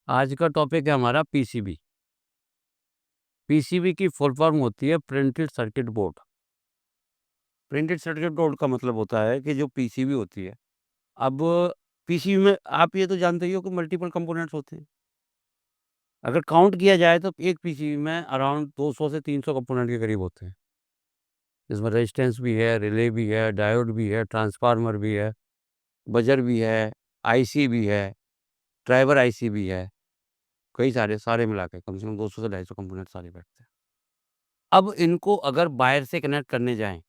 आज का टॉपिक है हमारा पीसीबी। पीसीबी की फुल फॉर्म होती है printed circuit board. Printed circuit board का मतलब होता है कि जो पीसीबी होती है, अब पीसीबी में आप ये तो जानते ही हो कि मल्टीपल कंपोनेंट्स होते हैं। अगर काउंट किया जाए तो एक पीसीबी में अराउंड 200 से 300 कंपोनेंट के करीब होते हैं। इसमें रेजिस्टेंस भी है, रिले भी है, डायोड भी है, ट्रांसफार्मर भी है, बजर भी है, आईसी भी है, ड्राइवर आईसी भी है। कई सारे मिला के कम से कम 200 से 250 कंपोनेंट सारे बैठते हैं। अब इनको अगर वायर से कनेक्ट करने जाएँ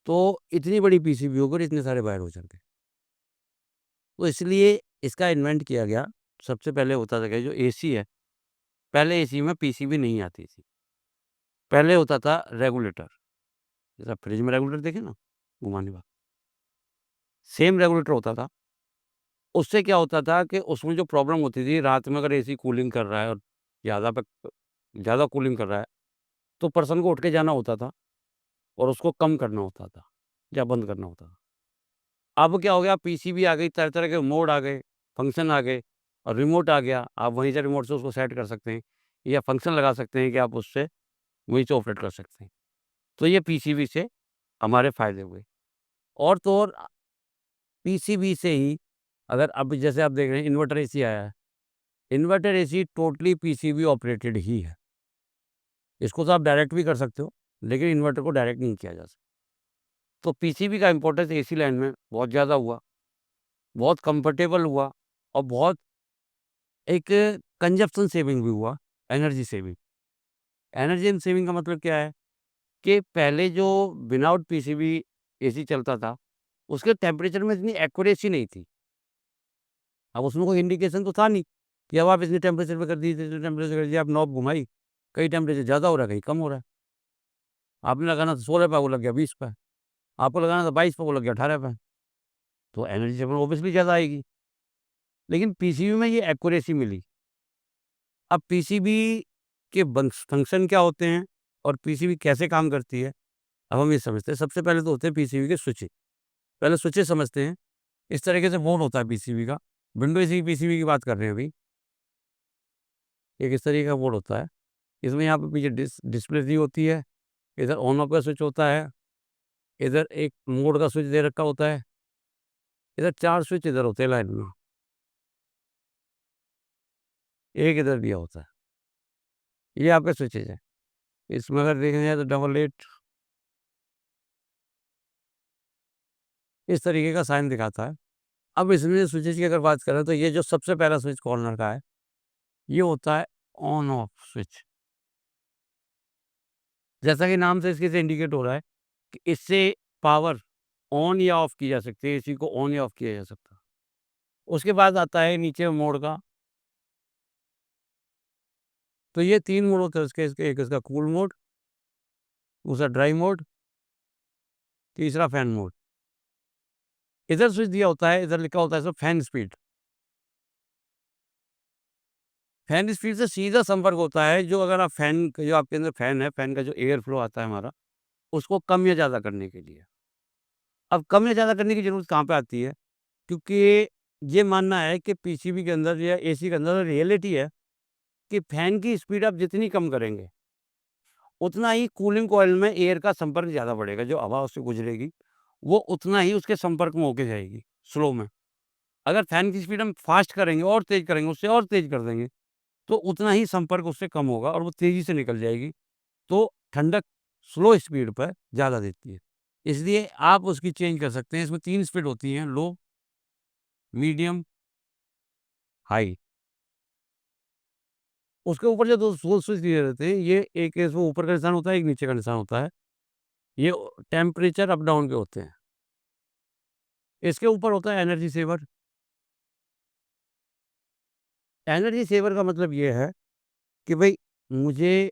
तो इतनी बड़ी पीसीबी होगी और इतने सारे वायर हो जाते हैं। तो इसलिए इसका इन्वेंट किया गया। सबसे पहले होता था क्या, जो एसी है, पहले एसी में पीसीबी नहीं आती थी। पहले होता था रेगुलेटर, जैसा फ्रिज में रेगुलेटर देखे ना, घुमाने वाला, सेम रेगुलेटर होता था। उससे क्या होता था कि उसमें जो प्रॉब्लम होती थी, रात में अगर एसी कूलिंग कर रहा है और ज़्यादा पे ज़्यादा कूलिंग कर रहा है, तो पर्सन को उठ के जाना होता था और उसको कम करना होता था या बंद करना होता था। अब क्या हो गया, पीसीबी आ गई, तरह-तरह के मोड आ गए, फंक्शन आ गए और रिमोट आ गया। आप वहीं से रिमोट से उसको सेट कर सकते हैं या फंक्शन लगा सकते हैं कि आप उससे वहीं से ऑपरेट कर सकते हैं। तो ये पीसीबी से हमारे फ़ायदे हुए। और तो और पीसीबी से ही अगर अब जैसे आप देख रहे हैं इन्वर्टर एसी आया है। Inverter AC totally PCB operated ही है। इसको तो आप डायरेक्ट भी कर सकते हो, लेकिन इन्वर्टर को डायरेक्ट नहीं किया जा सकता। तो पीसीबी का इम्पोर्टेंस एसी लाइन में बहुत ज़्यादा हुआ, बहुत कम्फ़र्टेबल हुआ और बहुत एक कंज़प्शन सेविंग भी हुआ, एनर्जी सेविंग। एनर्जी सेविंग का मतलब क्या है कि पहले जो विदाउट पीसीबी एसी चलता था, उसके टेम्परेचर में इतनी एक्यूरेसी नहीं थी। अब उसमें कोई इंडिकेशन तो था नहीं कि अब आप इतने टेम्परेचर पे कर दीजिए, इतने टेम्परेचर कर दीजिए, आप नॉब घुमाई, कहीं टेम्परेचर ज़्यादा हो रहा है, कहीं कम हो रहा है। आपने लगाना था 16 पे, वो लग गया 20 पे। आपको लगाना था 22 पे, वो लग गया 18 पे। तो एनर्जी सेविंग ऑब्वियसली ज़्यादा आएगी। लेकिन पीसीबी में ये एक्यूरेसी मिली। अब पीसीबी के बंक्स फंक्शन क्या होते हैं और पीसीबी कैसे काम करती है, अब हम ये समझते हैं। सबसे पहले तो होते हैं पीसीबी के स्विचेज़। पहले स्विचेज़ समझते हैं। इस तरीके से बोर्ड होता है पीसीबी का। विंडो एसी पीसीबी की बात कर रहे हैं अभी। एक इस तरीके का बोर्ड होता है। इसमें यहाँ पे पीछे डिस्प्ले दी होती है। इधर ऑन ऑफ का स्विच होता है। इधर एक मोड का स्विच दे रखा होता है। इधर 4 स्विच इधर होते हैं लाइन में। एक इधर दिया होता है। ये आपके स्विचेज़ हैं। इसमें अगर देखा जाए तो डबल 8 इस तरीके का साइन दिखाता है। अब इसमें स्विचेज़ की अगर बात करें तो ये जो सबसे पहला स्विच कॉर्नर का है, ये होता है ऑन ऑफ स्विच। जैसा कि नाम से इसके से इंडिकेट हो रहा है कि इससे पावर ऑन या ऑफ की जा सकती है, एसी को ऑन या ऑफ किया जा सकता है। उसके बाद आता है नीचे मोड का। तो ये 3 मोड होते हैं इसके इसके एक इसका कूल मोड, दूसरा ड्राई मोड, तीसरा फैन मोड। इधर स्विच दिया होता है, इधर लिखा होता है इसमें फैन स्पीड। फैन स्पीड से सीधा संपर्क होता है, जो अगर आप फैन जो आपके अंदर फैन है, फैन का जो एयर फ्लो आता है हमारा, उसको कम या ज़्यादा करने के लिए। अब कम या ज़्यादा करने की ज़रूरत कहाँ पे आती है? क्योंकि ये मानना है कि पीसीबी के अंदर या एसी के अंदर रियलिटी है कि फैन की स्पीड आप जितनी कम करेंगे, उतना ही कूलिंग कॉइल में एयर का संपर्क ज़्यादा बढ़ेगा। जो हवा उससे गुजरेगी, वो उतना ही उसके संपर्क में होके जाएगी, स्लो में। अगर फैन की स्पीड हम फ़ास्ट करेंगे और तेज़ करेंगे, उससे और तेज़ कर देंगे, तो उतना ही संपर्क उससे कम होगा और वो तेज़ी से निकल जाएगी। तो ठंडक स्लो स्पीड पर ज़्यादा देती है। इसलिए आप उसकी चेंज कर सकते हैं। इसमें 3 स्पीड होती हैं, लो, मीडियम, हाई। उसके ऊपर जो 2 सोल स्विच दिए रहते हैं, ये एक इसमें ऊपर का निशान होता है, एक नीचे का निशान होता है। ये टेम्परेचर अप डाउन के होते हैं। इसके ऊपर होता है एनर्जी सेवर। एनर्जी सेवर का मतलब ये है कि भई मुझे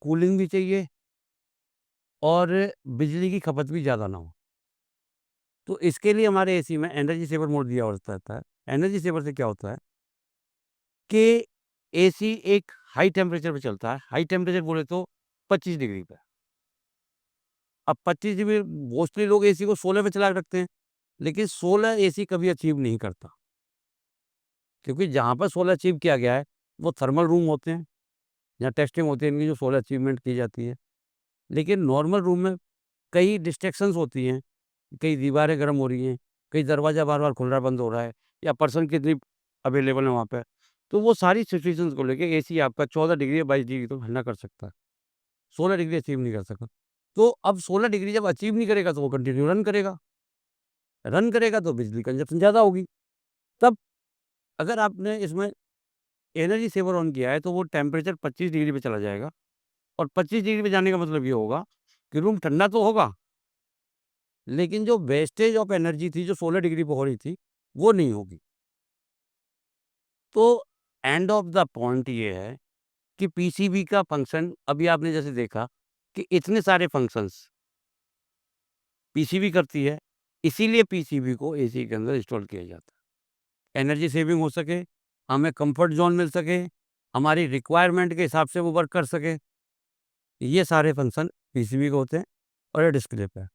कूलिंग भी चाहिए और बिजली की खपत भी ज़्यादा ना हो। तो इसके लिए हमारे एसी में एनर्जी सेवर मोड दिया होता रहता है। एनर्जी सेवर से क्या होता है कि एसी एक हाई टेम्परेचर पे चलता है। हाई टेम्परेचर बोले तो 25 डिग्री पे। अब 25 डिग्री मोस्टली लोग एसी को 16 पे चला के रखते हैं, लेकिन 16 एसी कभी अचीव नहीं करता। क्योंकि जहाँ पर सोलर अचीव किया गया है, वो थर्मल रूम होते हैं, जहाँ टेस्टिंग होती है इनकी जो सोलर अचीवमेंट की जाती है। लेकिन नॉर्मल रूम में कई डिस्ट्रैक्शंस होती हैं, कई दीवारें गर्म हो रही हैं, कई दरवाज़ा बार-बार खुल रहा है, बंद हो रहा है या पर्सन कितनी अवेलेबल है वहाँ पे। तो वो सारी सिचुएशंस को लेके एसी आपका 14 डिग्री या 22 डिग्री तो ठंडा कर सकता है, 16 डिग्री अचीव नहीं कर सका। तो अब 16 डिग्री जब अचीव नहीं करेगा तो वो कंटिन्यू रन करेगा तो बिजली कंज़प्शन ज़्यादा होगी। तब अगर आपने इसमें एनर्जी सेवर ऑन किया है तो वो टेम्परेचर 25 डिग्री पे चला जाएगा और 25 डिग्री पे जाने का मतलब ये होगा कि रूम ठंडा तो होगा, लेकिन जो वेस्टेज ऑफ एनर्जी थी जो 16 डिग्री पे हो रही थी, वो नहीं होगी। तो एंड ऑफ द पॉइंट ये है कि पीसीबी का फंक्शन अभी आपने जैसे देखा कि इतने सारे फंक्शंस पीसीबी करती है, इसीलिए पीसीबी को एसी के अंदर इंस्टॉल किया जाता है। एनर्जी सेविंग हो सके, हमें कम्फर्ट ज़ोन मिल सके, हमारी रिक्वायरमेंट के हिसाब से वो वर्क कर सके, ये सारे फंक्शन पीसीबी के होते हैं और ये डिस्प्ले पे है।